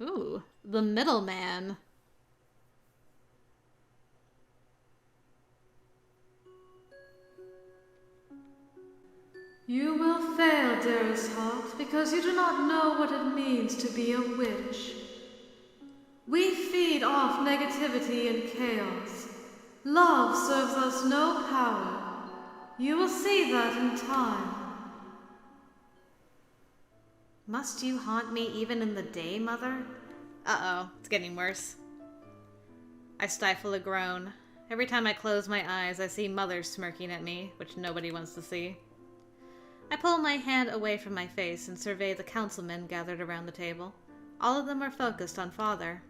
Ooh, the middleman. You will fail, dearest heart, because you do not know what it means to be a witch. We feed off negativity and chaos. Love serves us no power. You will see that in time. Must you haunt me even in the day, Mother? Uh-oh, it's getting worse. I stifle a groan. Every time I close my eyes, I see Mother smirking at me, which nobody wants to see. I pull my hand away from my face and survey the councilmen gathered around the table. All of them are focused on Father.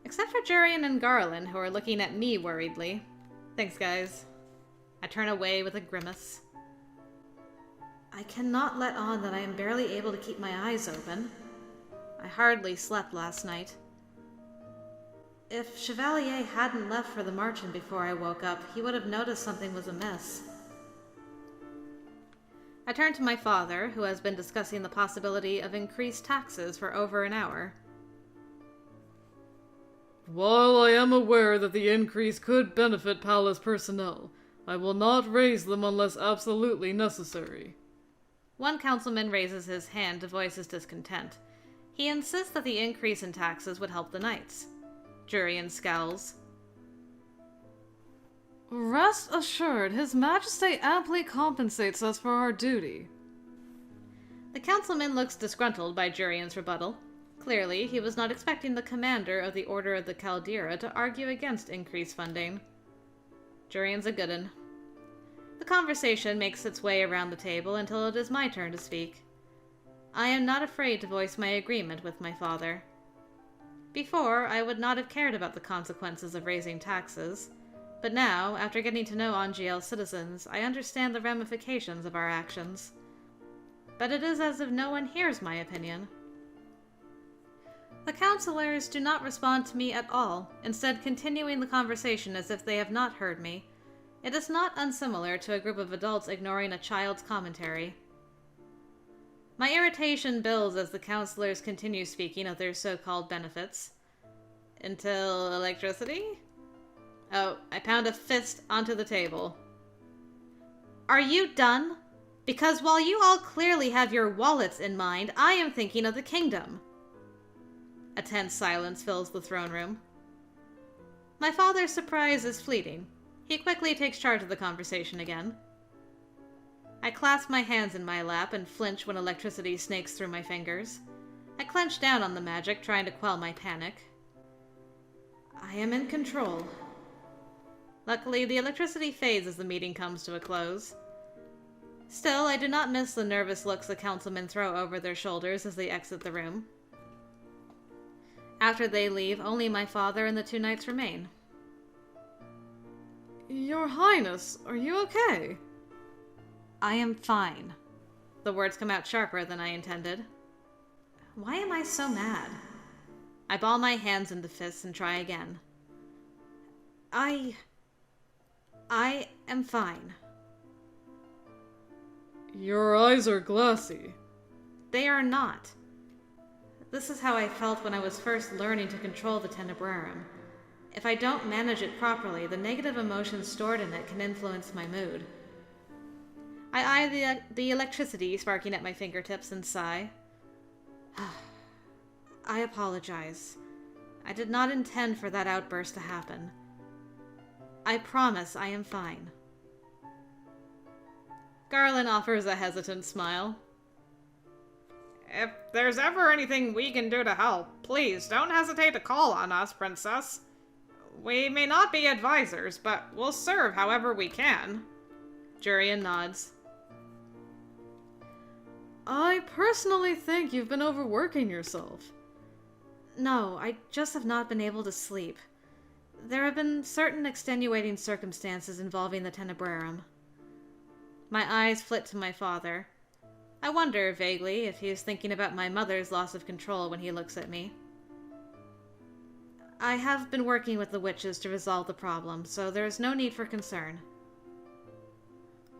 Except for Jurian and Garland, who are looking at me worriedly. Thanks, guys. I turn away with a grimace. I cannot let on that I am barely able to keep my eyes open. I hardly slept last night. If Chevalier hadn't left for the Marchen before I woke up, he would have noticed something was amiss. I turn to my father, who has been discussing the possibility of increased taxes for over an hour. While I am aware that the increase could benefit palace personnel, I will not raise them unless absolutely necessary. One councilman raises his hand to voice his discontent. He insists that the increase in taxes would help the knights. Jurian scowls. Rest assured, His Majesty amply compensates us for our duty. The councilman looks disgruntled by Jurian's rebuttal. Clearly, he was not expecting the commander of the Order of the Caldera to argue against increased funding. Jurian's a good 'un. The conversation makes its way around the table until it is my turn to speak. I am not afraid to voice my agreement with my father. Before, I would not have cared about the consequences of raising taxes, but now, after getting to know Angielle's citizens, I understand the ramifications of our actions. But it is as if no one hears my opinion. The counselors do not respond to me at all, instead continuing the conversation as if they have not heard me. It is not unsimilar to a group of adults ignoring a child's commentary. My irritation builds as the counselors continue speaking of their so-called benefits. Until electricity? Oh, I pound a fist onto the table. Are you done? Because while you all clearly have your wallets in mind, I am thinking of the kingdom. A tense silence fills the throne room. My father's surprise is fleeting. He quickly takes charge of the conversation again. I clasp my hands in my lap and flinch when electricity snakes through my fingers. I clench down on the magic, trying to quell my panic. I am in control. Luckily, the electricity fades as the meeting comes to a close. Still, I do not miss the nervous looks the councilmen throw over their shoulders as they exit the room. After they leave, only my father and the two knights remain. Your Highness, are you okay? I am fine. The words come out sharper than I intended. Why am I so mad? I ball my hands into fists and try again. I am fine. Your eyes are glassy. They are not. This is how I felt when I was first learning to control the Tenebrarum. If I don't manage it properly, the negative emotions stored in it can influence my mood. I eye the electricity sparking at my fingertips and sigh. I apologize. I did not intend for that outburst to happen. I promise I am fine. Garland offers a hesitant smile. If there's ever anything we can do to help, please don't hesitate to call on us, Princess. We may not be advisors, but we'll serve however we can. Jurian nods. I personally think you've been overworking yourself. No, I just have not been able to sleep. There have been certain extenuating circumstances involving the Tenebrarum. My eyes flit to my father. I wonder, vaguely, if he is thinking about my mother's loss of control when he looks at me. I have been working with the witches to resolve the problem, so there is no need for concern.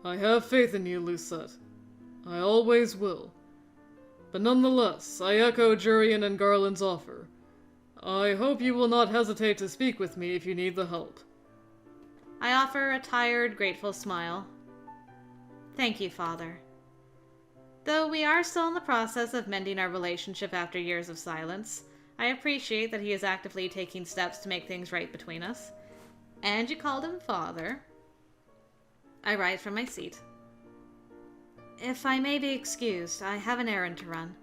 I have faith in you, Lucette. I always will. But nonetheless, I echo Jurian and Garland's offer. I hope you will not hesitate to speak with me if you need the help. I offer a tired, grateful smile. Thank you, Father. Though we are still in the process of mending our relationship after years of silence, I appreciate that he is actively taking steps to make things right between us. And you called him Father. I rise from my seat. If I may be excused, I have an errand to run.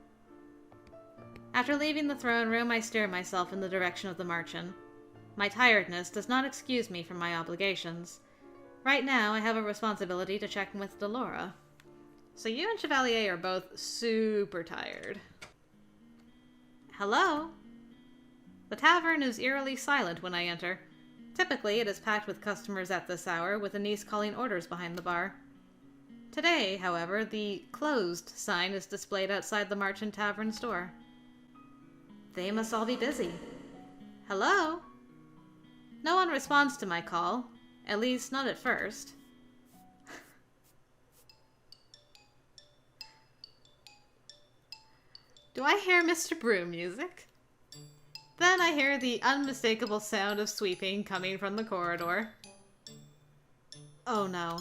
After leaving the throne room, I steer myself in the direction of the Marchen. My tiredness does not excuse me from my obligations. Right now, I have a responsibility to check in with Delora. So you and Chevalier are both super tired. Hello? The tavern is eerily silent when I enter. Typically, it is packed with customers at this hour, with a niece calling orders behind the bar. Today, however, the closed sign is displayed outside the Marchen Tavern's door. They must all be busy. Hello? No one responds to my call. At least, not at first. Do I hear Mr. Broom music? Then I hear the unmistakable sound of sweeping coming from the corridor. Oh no.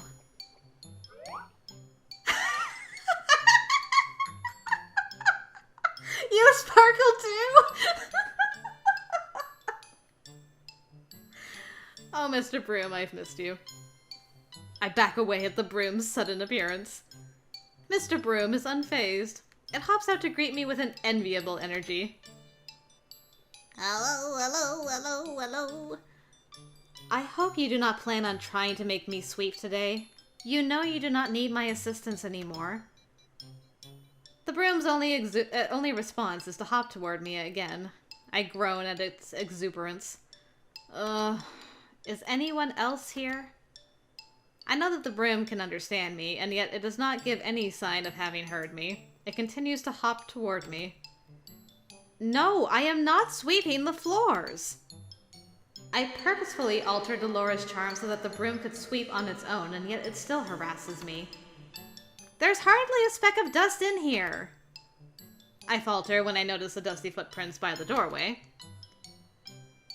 You sparkle too? Oh, Mr. Broom, I've missed you. I back away at the broom's sudden appearance. Mr. Broom is unfazed. It hops out to greet me with an enviable energy. Hello, hello, hello, hello. I hope you do not plan on trying to make me sweep today. You know you do not need my assistance anymore. The broom's only response is to hop toward me again. I groan at its exuberance. Is anyone else here? I know that the broom can understand me, and yet it does not give any sign of having heard me. It continues to hop toward me. No, I am not sweeping the floors! I purposefully altered Delora's charm so that the broom could sweep on its own, and yet it still harasses me. There's hardly a speck of dust in here! I falter when I notice the dusty footprints by the doorway.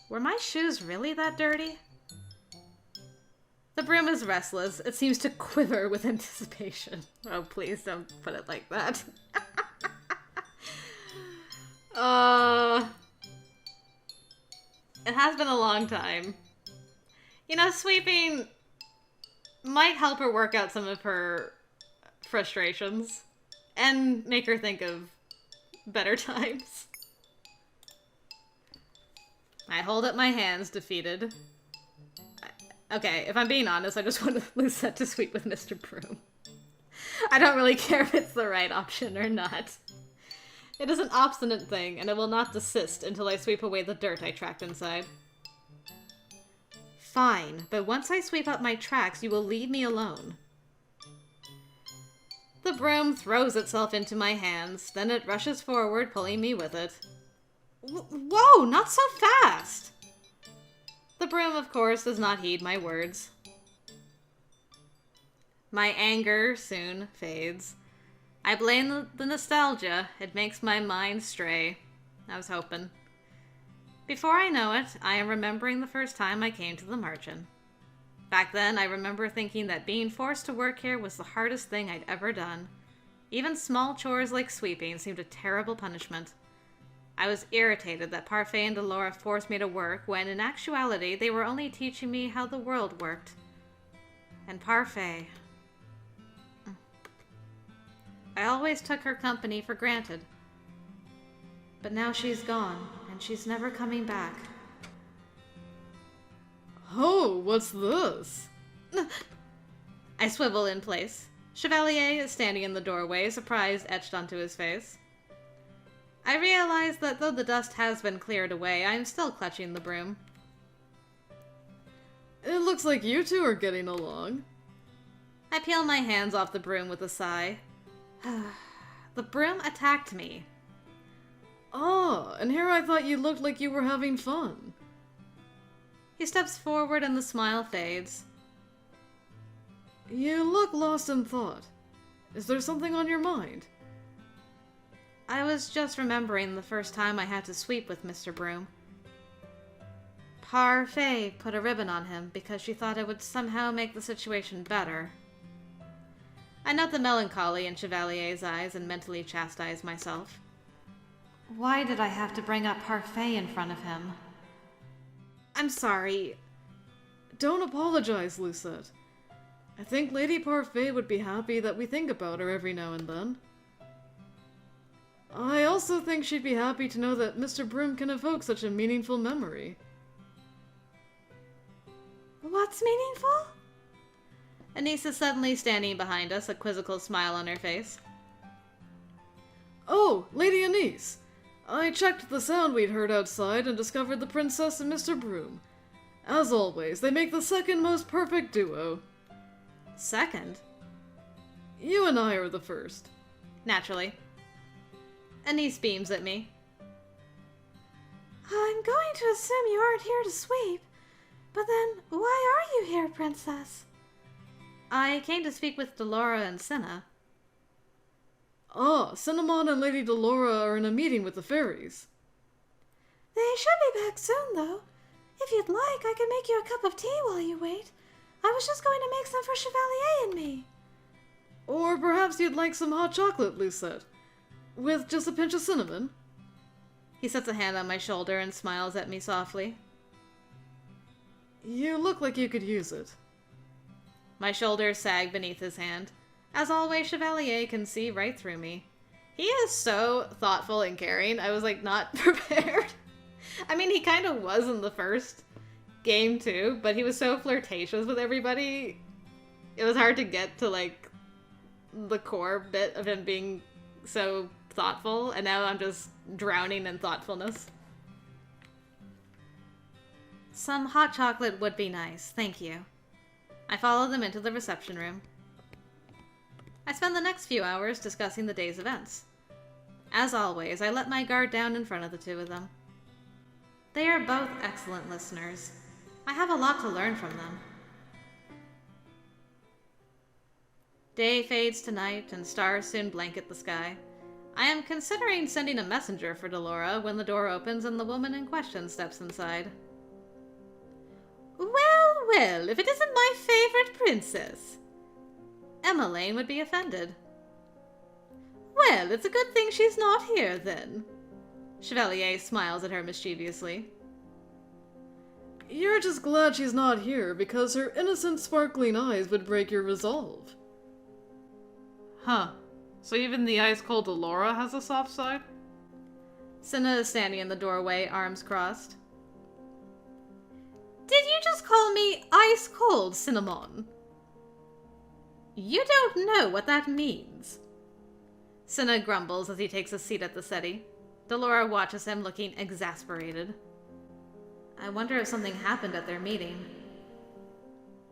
Were my shoes really that dirty? The broom is restless. It seems to quiver with anticipation. Oh, please don't put it like that. It has been a long time. You know, sweeping might help her work out some of her frustrations and make her think of better times. I hold up my hands, defeated. Okay, if I'm being honest, I just want Lucette to sweep with Mr. Broom. I don't really care if it's the right option or not. It is an obstinate thing, and I will not desist until I sweep away the dirt I tracked inside. Fine, but once I sweep up my tracks, you will leave me alone. The broom throws itself into my hands, then it rushes forward, pulling me with it. Whoa, not so fast! The broom, of course, does not heed my words. My anger soon fades. I blame the nostalgia. It makes my mind stray. I was hoping. Before I know it, I am remembering the first time I came to the Marchen. Back then, I remember thinking that being forced to work here was the hardest thing I'd ever done. Even small chores like sweeping seemed a terrible punishment. I was irritated that Parfait and Delora forced me to work when, in actuality, they were only teaching me how the world worked. And Parfait... I always took her company for granted. But now she's gone, and she's never coming back. Oh, what's this? I swivel in place. Chevalier is standing in the doorway, surprise etched onto his face. I realize that though the dust has been cleared away, I am still clutching the broom. It looks like you two are getting along. I peel my hands off the broom with a sigh. The broom attacked me. Ah, and here I thought you looked like you were having fun. He steps forward and the smile fades. You look lost in thought. Is there something on your mind? I was just remembering the first time I had to sweep with Mr. Broom. Parfait put a ribbon on him because she thought it would somehow make the situation better. I note the melancholy in Chevalier's eyes and mentally chastise myself. Why did I have to bring up Parfait in front of him? I'm sorry. Don't apologize, Lucette. I think Lady Parfait would be happy that we think about her every now and then. I also think she'd be happy to know that Mr. Broom can evoke such a meaningful memory. What's meaningful? Anise is suddenly standing behind us, a quizzical smile on her face. Oh, Lady Anise! I checked the sound we'd heard outside and discovered the Princess and Mr. Broom. As always, they make the second most perfect duo. Second? You and I are the first. Naturally. Anise beams at me. I'm going to assume you aren't here to sweep. But then, why are you here, Princess? I came to speak with Delora and Cinna. Ah, Cinnamon and Lady Delora are in a meeting with the fairies. They should be back soon, though. If you'd like, I can make you a cup of tea while you wait. I was just going to make some for Chevalier and me. Or perhaps you'd like some hot chocolate, Lucette, with just a pinch of cinnamon. He sets a hand on my shoulder and smiles at me softly. You look like you could use it. My shoulders sag beneath his hand. As always, Chevalier can see right through me. He is so thoughtful and caring. I was, not prepared. I mean, he kind of was in the first game, too, but he was so flirtatious with everybody. It was hard to get to, the core bit of him being so thoughtful, and now I'm just drowning in thoughtfulness. Some hot chocolate would be nice, thank you. I follow them into the reception room. I spend the next few hours discussing the day's events. As always, I let my guard down in front of the two of them. They are both excellent listeners. I have a lot to learn from them. Day fades to night, and stars soon blanket the sky. I am considering sending a messenger for Delora when the door opens and the woman in question steps inside. Well, well, if it isn't my favorite princess. Emmeline would be offended. Well, it's a good thing she's not here, then. Chevalier smiles at her mischievously. You're just glad she's not here because her innocent sparkling eyes would break your resolve. Huh. So even the ice-cold Delora has a soft side? Cinna is standing in the doorway, arms crossed. Did you just call me ice-cold, Cinnamon? You don't know what that means. Cinna grumbles as he takes a seat at the settee. Delora watches him, looking exasperated. I wonder if something happened at their meeting.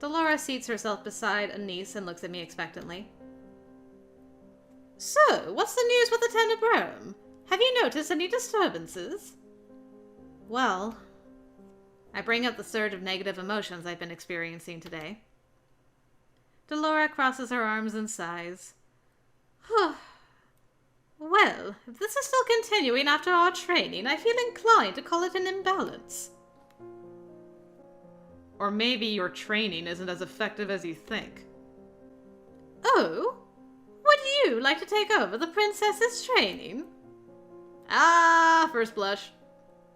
Delora seats herself beside Anise and looks at me expectantly. So, what's the news with the Tenebrarum? Have you noticed any disturbances? Well, I bring up the surge of negative emotions I've been experiencing today. Delora crosses her arms and sighs. Well, if this is still continuing after our training, I feel inclined to call it an imbalance. Or maybe your training isn't as effective as you think. Oh? Would you like to take over the princess's training? Ah, first blush.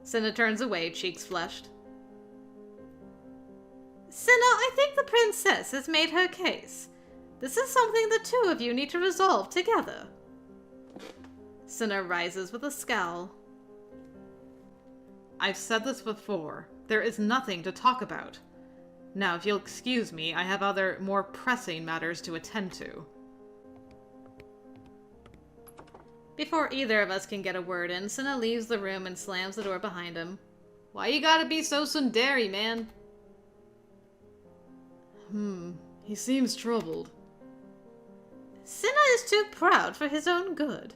Cinna turns away, cheeks flushed. Cinna, I think the princess has made her case. This is something the two of you need to resolve together. Cinna rises with a scowl. I've said this before. There is nothing to talk about. Now, if you'll excuse me, I have other, more pressing matters to attend to. Before either of us can get a word in, Cinna leaves the room and slams the door behind him. Why you gotta be so tsundere, man? He seems troubled. Cinna is too proud for his own good.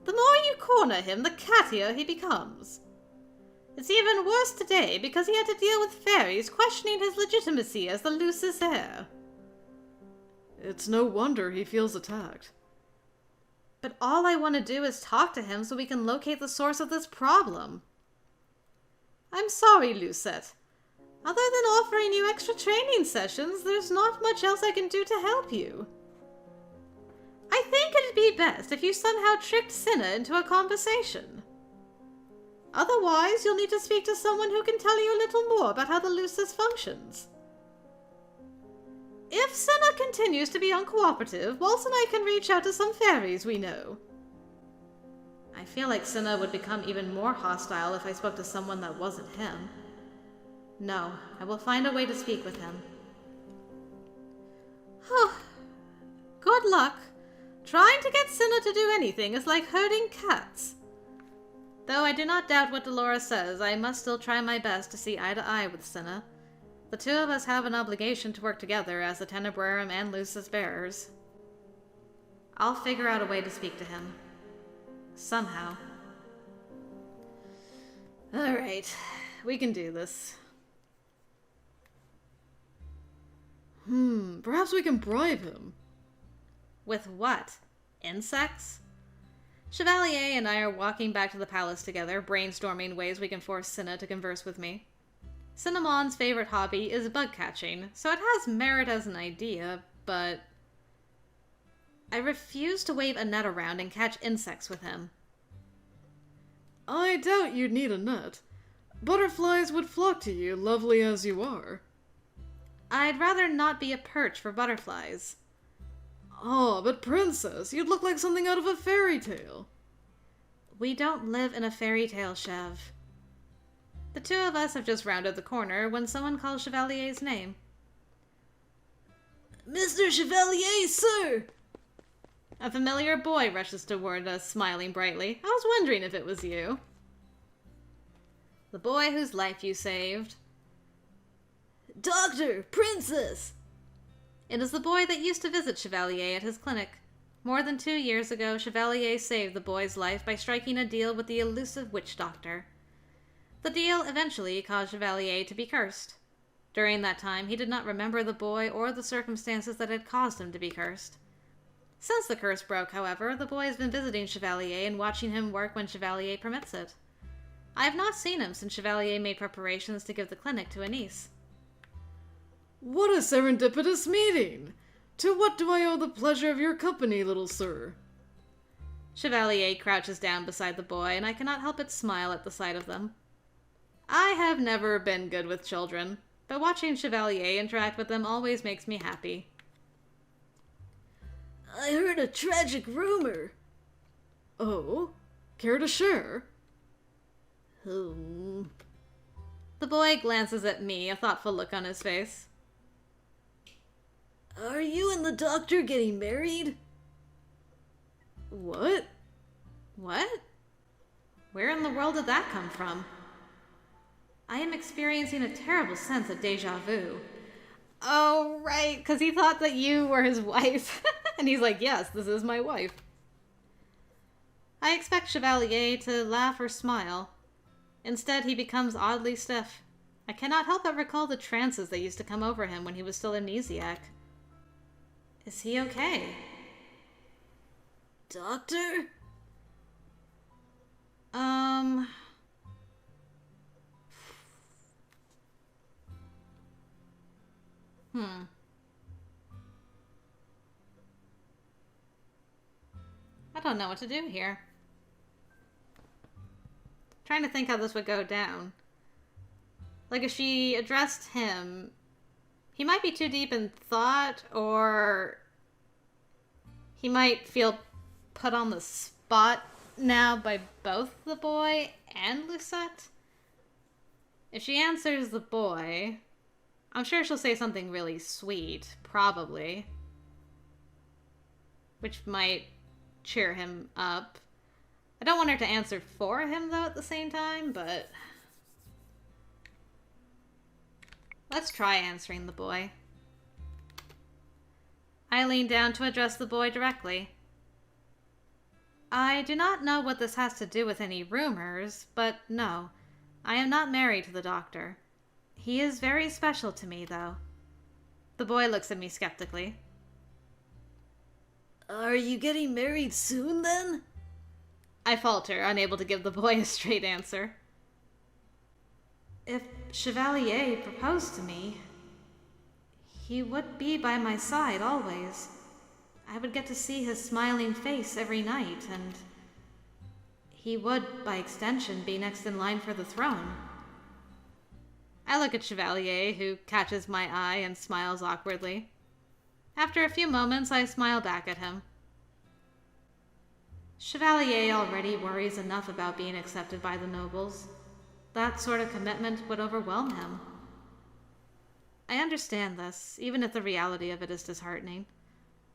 The more you corner him, the cattier he becomes. It's even worse today because he had to deal with fairies questioning his legitimacy as the Lucis heir. It's no wonder he feels attacked. But all I want to do is talk to him so we can locate the source of this problem. I'm sorry, Lucette. Other than offering you extra training sessions, there's not much else I can do to help you. I think it'd be best if you somehow tricked Cinna into a conversation. Otherwise, you'll need to speak to someone who can tell you a little more about how the Lucis functions. If Cinna continues to be uncooperative, Waltz and I can reach out to some fairies we know. I feel like Cinna would become even more hostile if I spoke to someone that wasn't him. No, I will find a way to speak with him. Good luck. Trying to get Cinna to do anything is like herding cats. Though I do not doubt what Dolores says, I must still try my best to see eye to eye with Cinna. The two of us have an obligation to work together as the Tenebrarum and Lucis bearers. I'll figure out a way to speak to him. Somehow. Alright, we can do this. Perhaps we can bribe him. With what? Insects? Chevalier and I are walking back to the palace together, brainstorming ways we can force Cinna to converse with me. Cinnamon's favorite hobby is bug catching, so it has merit as an idea, but I refuse to wave a net around and catch insects with him. I doubt you'd need a net. Butterflies would flock to you, lovely as you are. I'd rather not be a perch for butterflies. Oh, but Princess, you'd look like something out of a fairy tale. We don't live in a fairy tale, Chev. The two of us have just rounded the corner when someone calls Chevalier's name. Mr. Chevalier, sir! A familiar boy rushes toward us, smiling brightly. I was wondering if it was you. The boy whose life you saved. Doctor! Princess! It is the boy that used to visit Chevalier at his clinic. More than 2 years ago, Chevalier saved the boy's life by striking a deal with the elusive witch doctor. The deal eventually caused Chevalier to be cursed. During that time, he did not remember the boy or the circumstances that had caused him to be cursed. Since the curse broke, however, the boy has been visiting Chevalier and watching him work when Chevalier permits it. I have not seen him since Chevalier made preparations to give the clinic to a niece. What a serendipitous meeting! To what do I owe the pleasure of your company, little sir? Chevalier crouches down beside the boy, and I cannot help but smile at the sight of them. I have never been good with children, but watching Chevalier interact with them always makes me happy. I heard a tragic rumor. Oh? Care to share? The boy glances at me, a thoughtful look on his face. Are you and the doctor getting married? What? What? Where in the world did that come from? I am experiencing a terrible sense of deja vu. Oh, right, because he thought that you were his wife. And he's like, yes, this is my wife. I expect Chevalier to laugh or smile. Instead, he becomes oddly stiff. I cannot help but recall the trances that used to come over him when he was still amnesiac. Is he okay? Doctor? I don't know what to do here. Trying to think how this would go down. Like, if she addressed him, he might be too deep in thought, or he might feel put on the spot now by both the boy and Lucette. If she answers the boy, I'm sure she'll say something really sweet, probably, which might cheer him up. I don't want her to answer for him, though, at the same time, but let's try answering the boy. I lean down to address the boy directly. I do not know what this has to do with any rumors, but no, I am not married to the doctor. He is very special to me, though. The boy looks at me skeptically. Are you getting married soon, then? I falter, unable to give the boy a straight answer. If Chevalier proposed to me, he would be by my side always. I would get to see his smiling face every night, and he would, by extension, be next in line for the throne. I look at Chevalier, who catches my eye and smiles awkwardly. After a few moments, I smile back at him. Chevalier already worries enough about being accepted by the nobles. That sort of commitment would overwhelm him. I understand this, even if the reality of it is disheartening.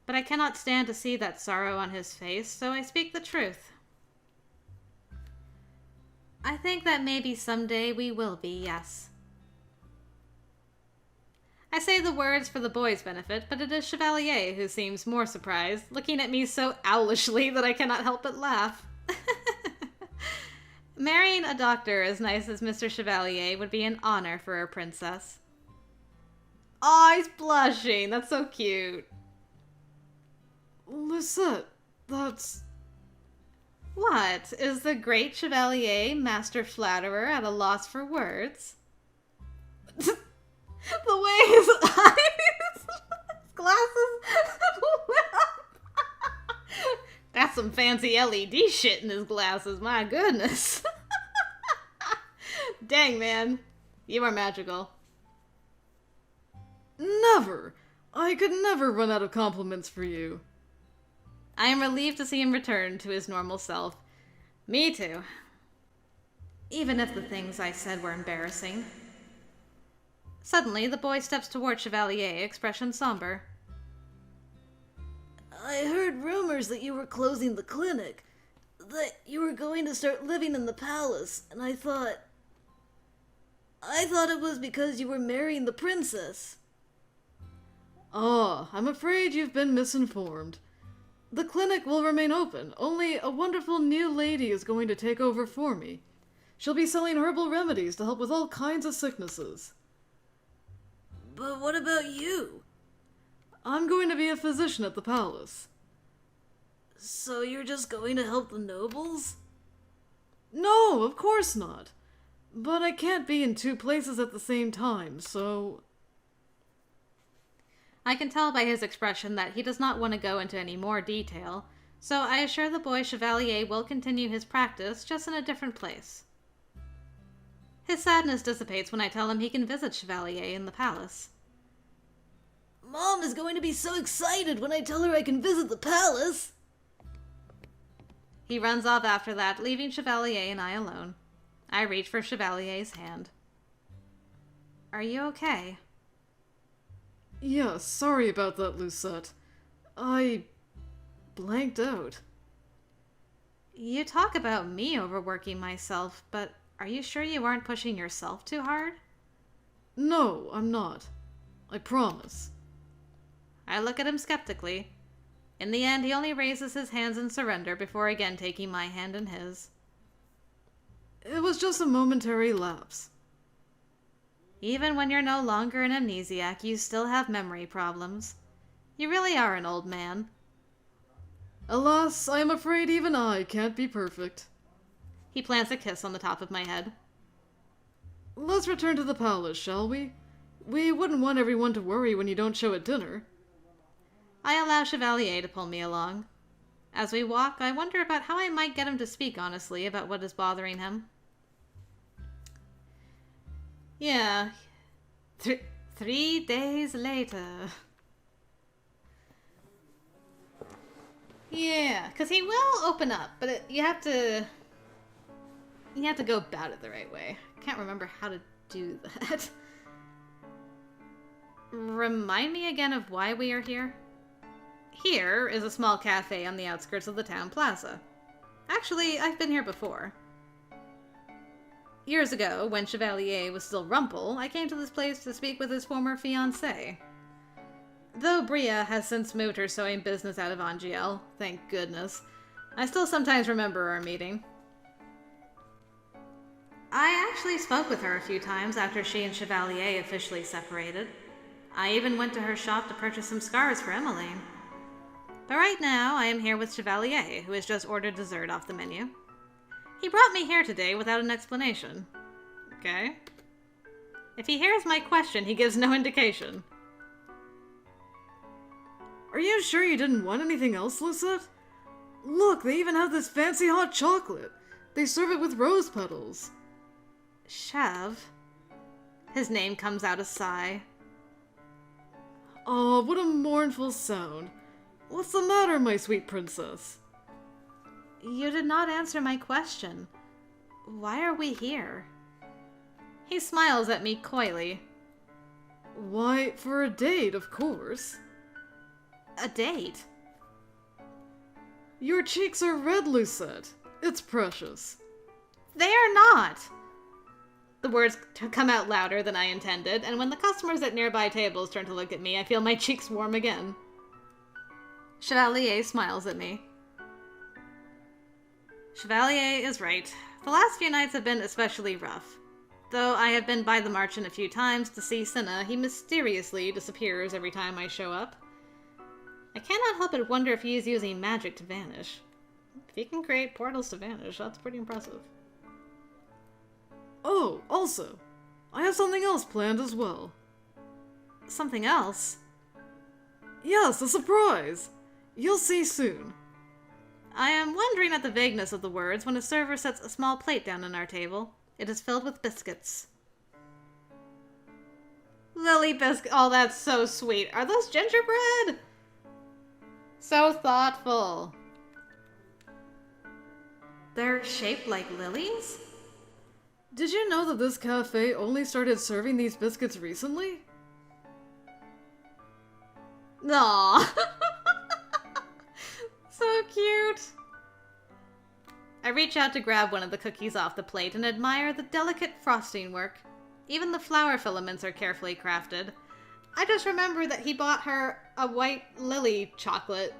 But I cannot stand to see that sorrow on his face, so I speak the truth. I think that maybe someday we will be, yes. I say the words for the boy's benefit, but it is Chevalier who seems more surprised, looking at me so owlishly that I cannot help but laugh. Marrying a doctor as nice as Mr. Chevalier would be an honor for a princess. Aw, he's blushing. That's so cute. Lucette, that's... What? Is the great Chevalier, master flatterer, at a loss for words? The way his eyes, his glasses, that's some fancy LED shit in his glasses, my goodness. Dang, man. You are magical. Never! I could never run out of compliments for you. I am relieved to see him return to his normal self. Me too. Even if the things I said were embarrassing. Suddenly, the boy steps toward Chevalier, expression somber. I heard rumors that you were closing the clinic, that you were going to start living in the palace, and I thought it was because you were marrying the princess. Ah, I'm afraid you've been misinformed. The clinic will remain open, only a wonderful new lady is going to take over for me. She'll be selling herbal remedies to help with all kinds of sicknesses. But what about you? I'm going to be a physician at the palace. So you're just going to help the nobles? No, of course not. But I can't be in two places at the same time, so... I can tell by his expression that he does not want to go into any more detail, so I assure the boy Chevalier will continue his practice, just in a different place. His sadness dissipates when I tell him he can visit Chevalier in the palace. Mom is going to be so excited when I tell her I can visit the palace. He runs off after that, leaving Chevalier and I alone. I reach for Chevalier's hand. Are you okay? Yeah, sorry about that, Lucette. I... blanked out. You talk about me overworking myself, but are you sure you aren't pushing yourself too hard? No, I'm not. I promise. I look at him skeptically. In the end, he only raises his hands in surrender before again taking my hand in his. It was just a momentary lapse. Even when you're no longer an amnesiac, you still have memory problems. You really are an old man. Alas, I am afraid even I can't be perfect. He plants a kiss on the top of my head. Let's return to the palace, shall we? We wouldn't want everyone to worry when you don't show at dinner. I allow Chevalier to pull me along. As we walk, I wonder about how I might get him to speak honestly about what is bothering him. Yeah. 3 days later. Yeah, because he will open up, but you have to go about it the right way. I can't remember how to do that. Remind me again of why we are here? Here is a small cafe on the outskirts of the town plaza. Actually, I've been here before. Years ago, when Chevalier was still Rumple, I came to this place to speak with his former fiancée. Though Bria has since moved her sewing business out of Angielle, thank goodness, I still sometimes remember our meeting. I actually spoke with her a few times after she and Chevalier officially separated. I even went to her shop to purchase some scarves for Emmeline. But right now, I am here with Chevalier, who has just ordered dessert off the menu. He brought me here today without an explanation. Okay. If he hears my question, he gives no indication. Are you sure you didn't want anything else, Lucette? Look, they even have this fancy hot chocolate. They serve it with rose petals. Chev. His name comes out a sigh. Oh, what a mournful sound. What's the matter, my sweet princess? You did not answer my question. Why are we here? He smiles at me coyly. Why, for a date, of course. A date? Your cheeks are red, Lucette. It's precious. They are not! The words come out louder than I intended, and when the customers at nearby tables turn to look at me, I feel my cheeks warm again. Chevalier smiles at me. Chevalier is right. The last few nights have been especially rough. Though I have been by the Marchant a few times to see Cinna, he mysteriously disappears every time I show up. I cannot help but wonder if he is using magic to vanish. If he can create portals to vanish, that's pretty impressive. Oh, also, I have something else planned as well. Something else? Yes, a surprise! You'll see soon. I am wondering at the vagueness of the words when a server sets a small plate down on our table. It is filled with biscuits. Lily biscuit. Oh, that's so sweet. Are those gingerbread? So thoughtful. They're shaped like lilies? Did you know that this cafe only started serving these biscuits recently? Aww. So cute. I reach out to grab one of the cookies off the plate and admire the delicate frosting work. Even the flower filaments are carefully crafted. I just remember that he bought her a white lily chocolate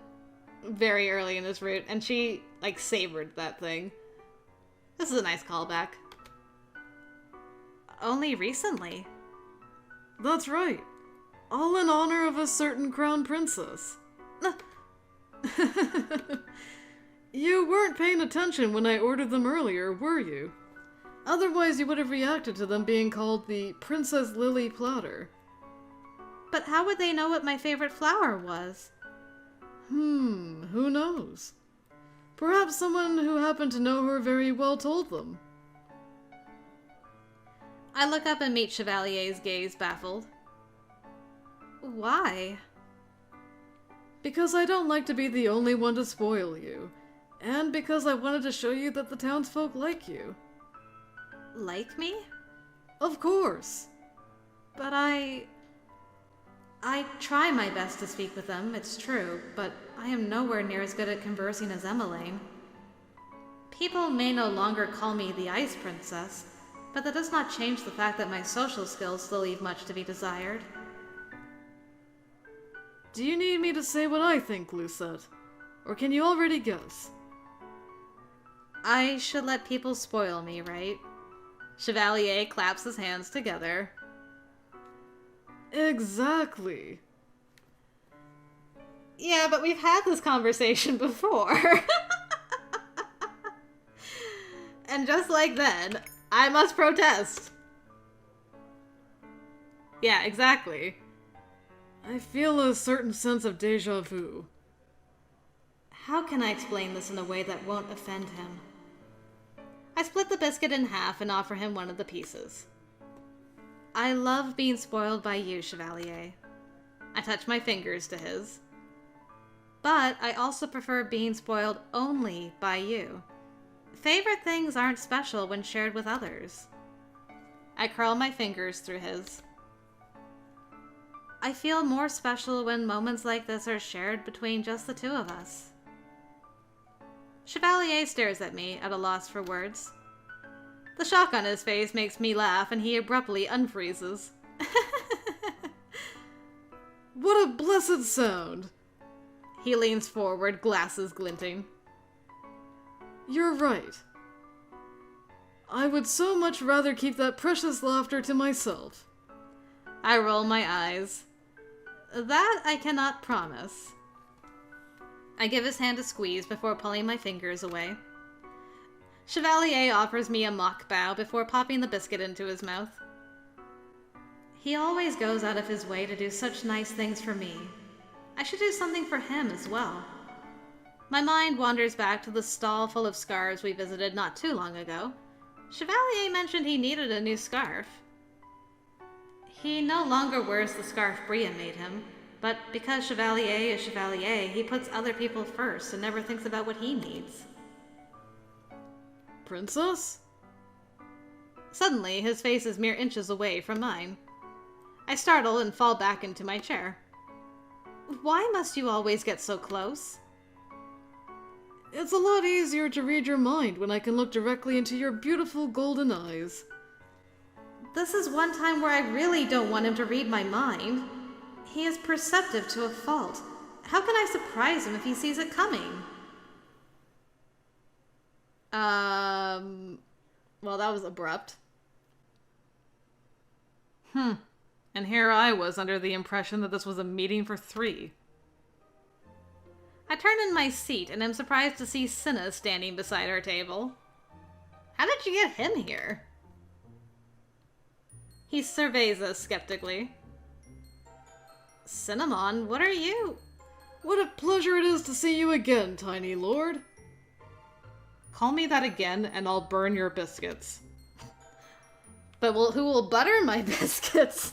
very early in his route, and she, like, savored that thing. This is a nice callback. Only recently. That's right. All in honor of a certain crown princess. You weren't paying attention when I ordered them earlier, were you? Otherwise you would have reacted to them being called the Princess Lily Platter. But how would they know what my favorite flower was? Who knows? Perhaps someone who happened to know her very well told them. I look up and meet Chevalier's gaze, baffled. Why? Because I don't like to be the only one to spoil you. And because I wanted to show you that the townsfolk like you. Like me? Of course. But I try my best to speak with them, it's true, but I am nowhere near as good at conversing as Emmeline. People may no longer call me the Ice Princess, but that does not change the fact that my social skills still leave much to be desired. Do you need me to say what I think, Lucette? Or can you already guess? I should let people spoil me, right? Chevalier claps his hands together. Exactly. Yeah, but we've had this conversation before. And just like then, I must protest. Yeah, exactly. I feel a certain sense of déjà vu. How can I explain this in a way that won't offend him? I split the biscuit in half and offer him one of the pieces. I love being spoiled by you, Chevalier. I touch my fingers to his. But I also prefer being spoiled only by you. Favorite things aren't special when shared with others. I curl my fingers through his. I feel more special when moments like this are shared between just the two of us. Chevalier stares at me, at a loss for words. The shock on his face makes me laugh, and he abruptly unfreezes. What a blessed sound! He leans forward, glasses glinting. You're right. I would so much rather keep that precious laughter to myself. I roll my eyes. That I cannot promise. I give his hand a squeeze before pulling my fingers away. Chevalier offers me a mock bow before popping the biscuit into his mouth. He always goes out of his way to do such nice things for me. I should do something for him as well. My mind wanders back to the stall full of scarves we visited not too long ago. Chevalier mentioned he needed a new scarf. He no longer wears the scarf Bria made him, but because Chevalier is Chevalier, he puts other people first and never thinks about what he needs. Princess? Suddenly, his face is mere inches away from mine. I startle and fall back into my chair. Why must you always get so close? It's a lot easier to read your mind when I can look directly into your beautiful golden eyes. This is one time where I really don't want him to read my mind. He is perceptive to a fault. How can I surprise him if he sees it coming? Well, that was abrupt. And here I was under the impression that this was a meeting for 3. I turn in my seat and am surprised to see Cinna standing beside our table. How did you get him here? He surveys us skeptically. Cinnamon, what are you? What a pleasure it is to see you again, tiny lord. Call me that again and I'll burn your biscuits. But who will butter my biscuits?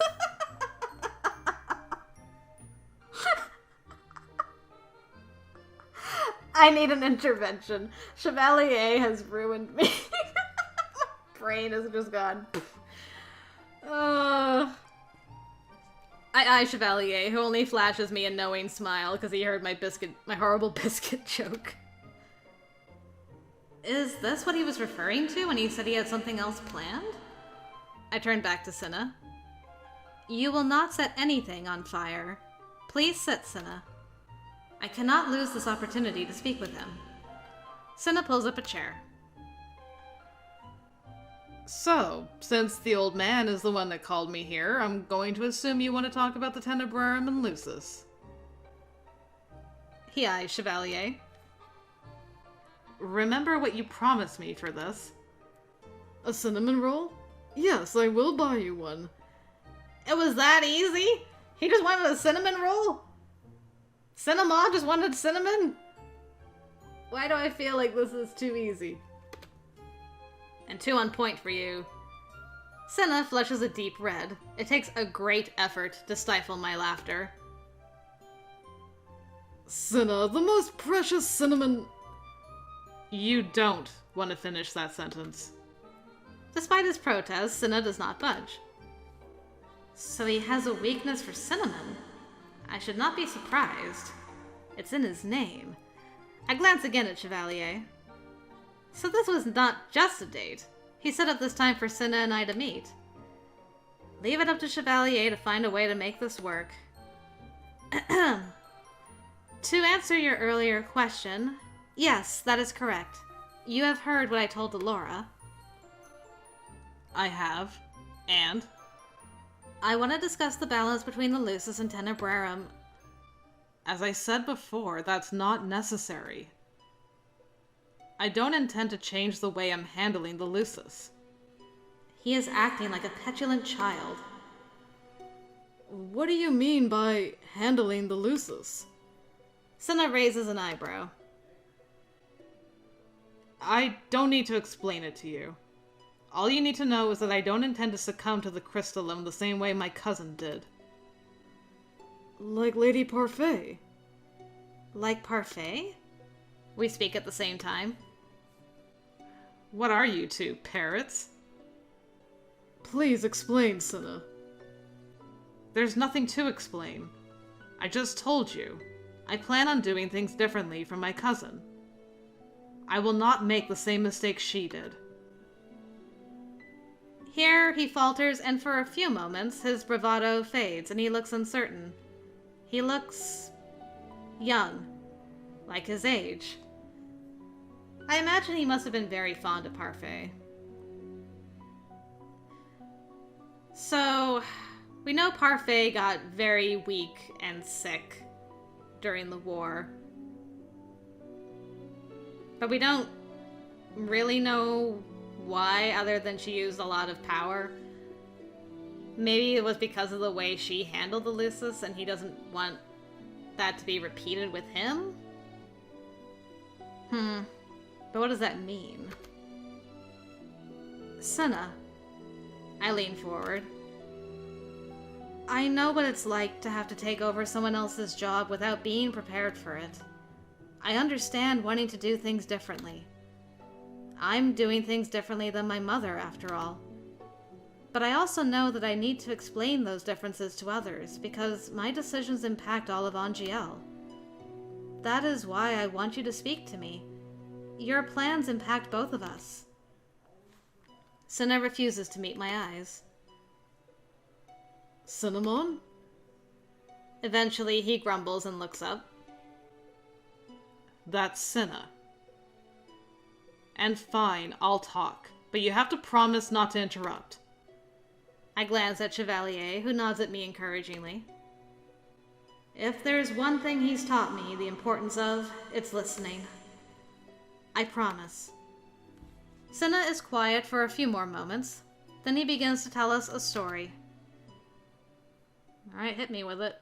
I need an intervention. Chevalier has ruined me. My brain has just gone. I Chevalier, who only flashes me a knowing smile because he heard my horrible biscuit joke. Is this what he was referring to when he said he had something else planned? I turn back to Cinna. You will not set anything on fire. Please sit, Cinna. I cannot lose this opportunity to speak with him. Cinna pulls up a chair. So, since the old man is the one that called me here, I'm going to assume you want to talk about the Tenebrarum and Lucis. He eyes Chevalier. Remember what you promised me for this. A cinnamon roll? Yes, I will buy you one. It was that easy? He just wanted a cinnamon roll? Cinnamon just wanted cinnamon? Why do I feel like this is too easy? And too on point for you. Cinna flushes a deep red. It takes a great effort to stifle my laughter. Cinna, the most precious cinnamon... You don't want to finish that sentence. Despite his protest, Cinna does not budge. So he has a weakness for cinnamon. I should not be surprised. It's in his name. I glance again at Chevalier. So this was not just a date. He set up this time for Cinna and I to meet. Leave it up to Chevalier to find a way to make this work. To answer your earlier question, yes, that is correct. You have heard what I told Delora. I have. And? I want to discuss the balance between the Lucis and Tenebrarum. As I said before, that's not necessary. I don't intend to change the way I'm handling the Lucis. He is acting like a petulant child. What do you mean by handling the Lucis? Cinna raises an eyebrow. I don't need to explain it to you. All you need to know is that I don't intend to succumb to the crystallum the same way my cousin did. Like Lady Parfait? Like Parfait? We speak at the same time. What are you two, parrots? Please explain, Cinna. There's nothing to explain. I just told you. I plan on doing things differently from my cousin. I will not make the same mistake she did. Here he falters, and for a few moments his bravado fades and he looks uncertain. He looks young, like his age. I imagine he must have been very fond of Parfait. So, we know Parfait got very weak and sick during the war. But we don't really know why, other than she used a lot of power. Maybe it was because of the way she handled the Lucis and he doesn't want that to be repeated with him? But what does that mean? Senna. I lean forward. I know what it's like to have to take over someone else's job without being prepared for it. I understand wanting to do things differently. I'm doing things differently than my mother, after all. But I also know that I need to explain those differences to others, because my decisions impact all of Angielle. That is why I want you to speak to me. Your plans impact both of us. Senna refuses to meet my eyes. Cinnamon? Eventually, he grumbles and looks up. That's Senna. And fine, I'll talk, but you have to promise not to interrupt. I glance at Chevalier, who nods at me encouragingly. If there's one thing he's taught me the importance of, it's listening. I promise. Senna is quiet for a few more moments. Then he begins to tell us a story. Alright, hit me with it.